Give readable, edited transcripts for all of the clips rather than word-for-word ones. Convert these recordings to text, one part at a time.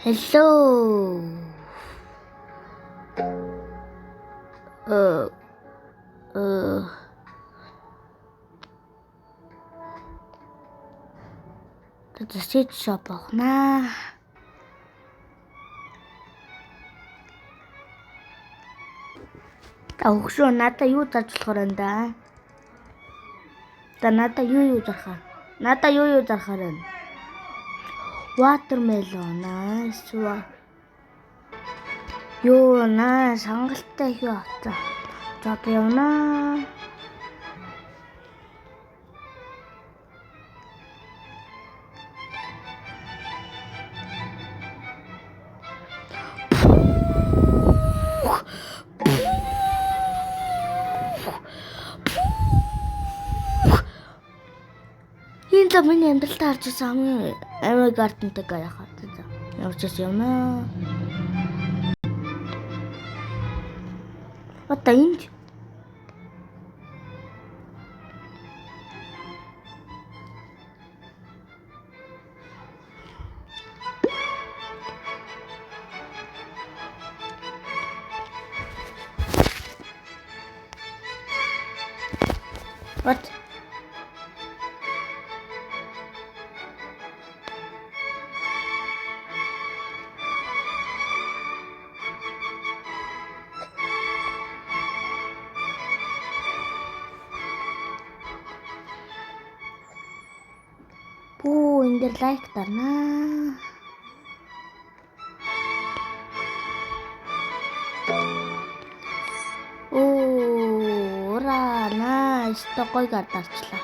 Hello. Uh, uh. Тэгээд seed shop авахнаа. Өгшөө надаа юу зарж болохоор энэ да. За надаа юу зархаа. Надаа юу зархаар байна. Watermelon аа. Юу наа сангалтай их явцаа. За явнаа. Энэ л миний амьдралтаа харж байгаа амиг гартантай гаяхаа. Явчихсан юмнаа. Одоо энд What? Пүү энэ дээр лайк дарнаа. Ура найс гоё гардарчлаа.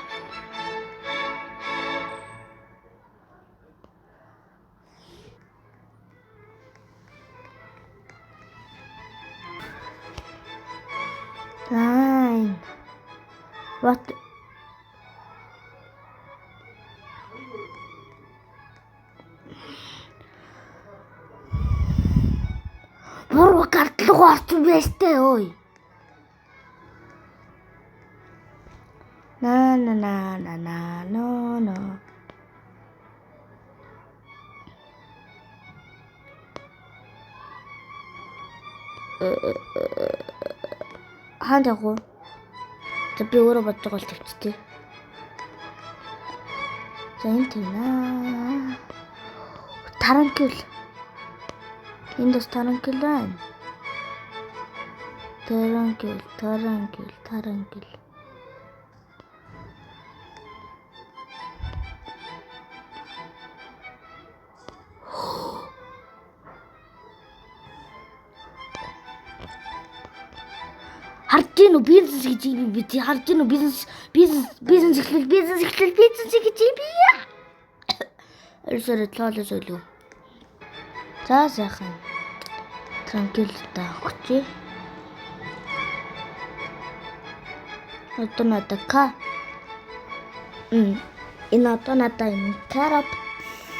Nine. What? Буруу картлуу орсон байстай ой. На no. Хаан яг уу. За би өөрөө бодож байгаа л тавьчихъя. За энэ тийм тарантул. Энд бас тарантул байна. Тарантул. Харж гин үү бизнес гэж би харж гин үү бизнес эхлэл гэж би. Эрсэрэ тоолос үлээ. За сайхан. Транквилтай өгчээ. Одоо надад энэ одоо надад энэ карап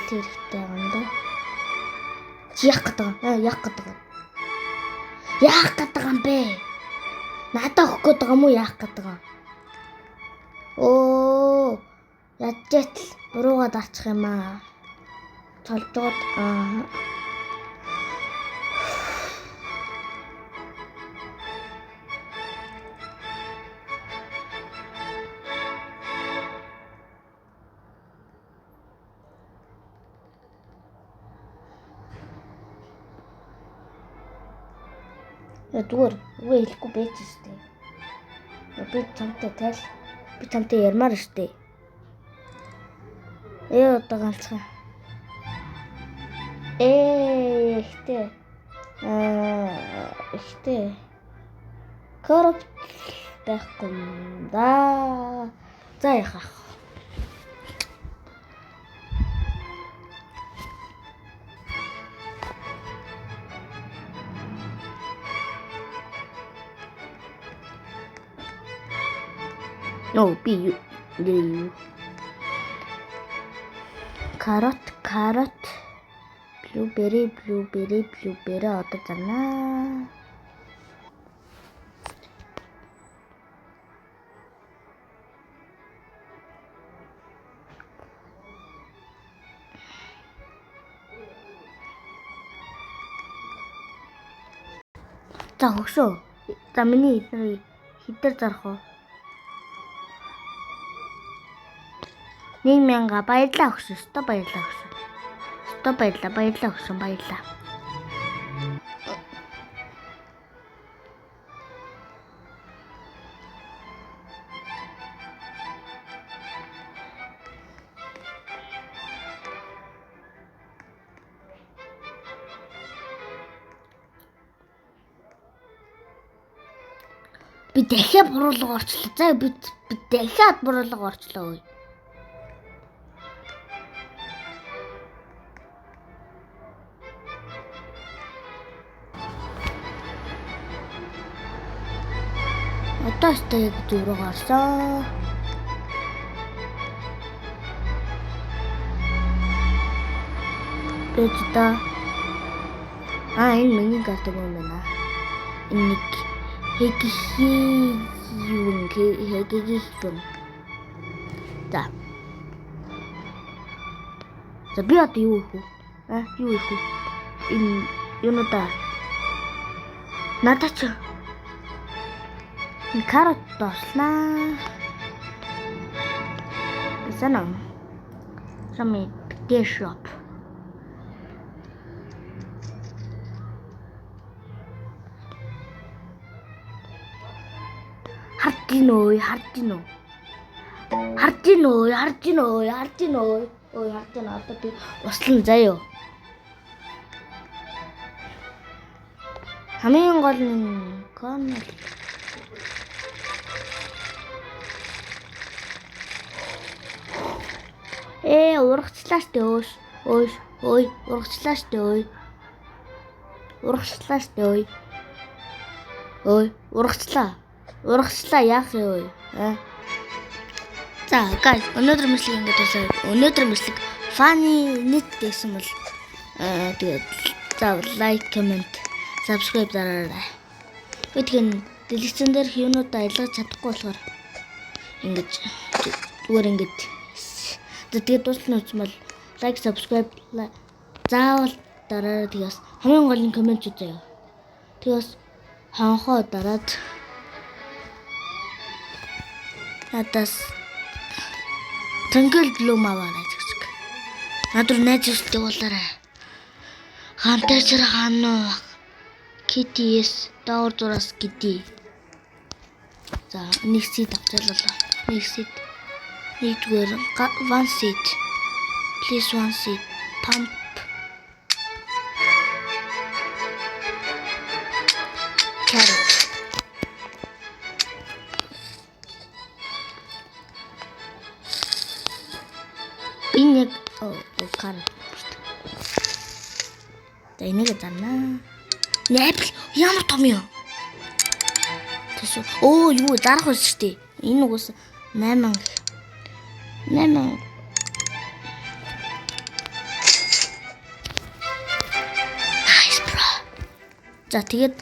тэрхтэй юм да. Яах гэдэг юм бэ? Надад өгөх гээд байгаа юм уу яах гээд байгаа? Ядчийл буруугаа дарчих юм аа. Цолдоод Зүгээр хэлэхгүй байж штэ. Би чамтай ярмаар штэ. Одоо ганцхан. Ихтэй. Корп байхгүй юм да. За яхах. No, be you. Carrot. Blueberry одоо зарнаа. За хөгшөө. За миний эднийг хідээр зарах уу? 1000 баярлаа хөгшөө. Стоп баярлаа хөгшөө. Стоп баярлаа хөгшөө баярлаа. Би дахиад буруулга орчлоо. За би дахиад буруулга орчлоо. Одоо ч яг зүг рүү гарсан. Бэжда. Энэ миний карт юм байна. Энэ хэгийн. За. За би одоо юу их вэ? Юу их вэ? Энэ юунада. Надад ч карот тослаа. Санам. Сами дэшоп. Хардиноо. Одоо би услан заяа. Хамгийн гол нь коннел. Урагчлаа штэ өөш. Ой, урагчлаа штэ ой. Ой, урагчлаа яах вэ? За, guys, өнөөдөр мэдлэг ингэж байна. Өнөөдөр мэдлэг funny net гэсэн бол тэгээд за лайк, comment, subscribe дараарай. Өтгөн дэлгэцэн дээр юунуудаа ойлгож чадахгүй болохоор ингэж зүгээр ингэж тэгээд дуусна үчмэл лайк, subscribe заавал дараарай. Тэгээс хамгийн гол нь comment үзье. Тэгээс ханхаа дараад надаас тэнгэл блум аваарай гэж. Надад найзтай болоорой. Хамтарч хаано KTS доор зураас гэдэг. За нэг сид авчлаа. Нэг сид. Нэгдүгээр one seat. Please one seat. Pump. Carrot. Энэ carrot. За энийг зарна. Apple ямар том юм. Юу зарах вэ шүү дээ. Энэ угс 8. Nice bro. За тэгээд